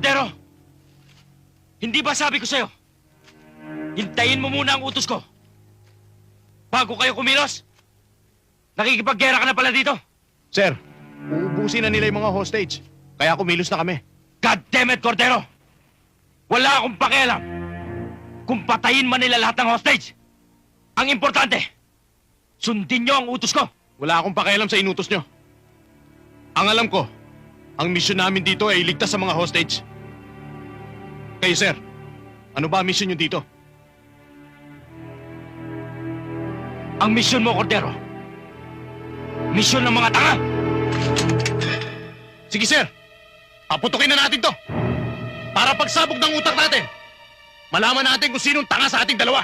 Cordero! Hindi ba sabi ko sa'yo? Hintayin mo muna ang utos ko. Bago kayo kumilos. Nakikipaggera ka na pala dito. Sir, uubusin na nila yung mga hostage. Kaya kumilos na kami. God damn it, Cordero! Wala akong pakialam kung patayin man nila lahat ng hostage. Ang importante, sundin nyo ang utos ko. Wala akong pakialam sa inutos nyo. Ang alam ko, ang misyon namin dito ay iligtas sa mga hostage. Kayo, sir, ano ba ang misyon nyo dito? Ang misyon mo, Cordero, misyon ng mga tanga. Sige, sir, paputukin na natin to. Para pagsabog ng utak natin, malaman natin kung sinong tanga sa ating dalawa.